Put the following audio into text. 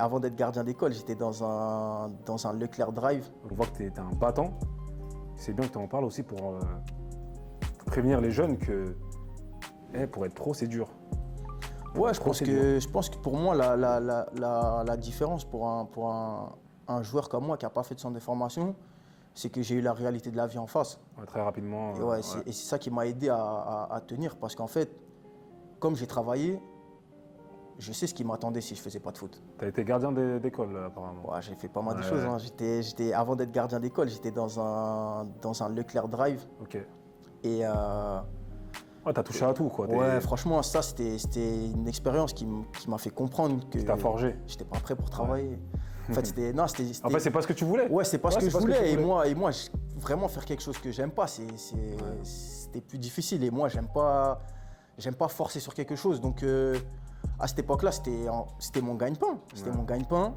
Avant d'être gardien d'école, j'étais dans un Leclerc Drive. On voit que tu es un battant. C'est bien que tu en parles aussi pour prévenir les jeunes que pour être pro, c'est dur. Ouais, je pense que pour moi, la différence pour un joueur comme moi qui n'a pas fait de centre de formation, c'est que j'ai eu la réalité de la vie en face. Ouais, très rapidement. Et c'est ça qui m'a aidé à tenir parce qu'en fait, comme j'ai travaillé, je sais ce qui m'attendait si je faisais pas de foot. Tu as été gardien d'école apparemment. Ouais, j'ai fait pas mal de choses. Hein. Avant d'être gardien d'école, j'étais dans un Leclerc Drive. Ok. Et ouais, t'as touché à tout quoi. Ouais, franchement, ça c'était une expérience qui m'a fait comprendre que t'as forgé. J'étais pas prêt pour travailler. Ouais. En fait, En fait, c'est pas ce que tu voulais. Ouais, c'est pas ce que je voulais. Et moi, vraiment faire quelque chose que j'aime pas, c'était plus difficile. Et moi, j'aime pas forcer sur quelque chose. Donc, à cette époque-là, c'était mon gagne-pain. C'était mon gagne-pain.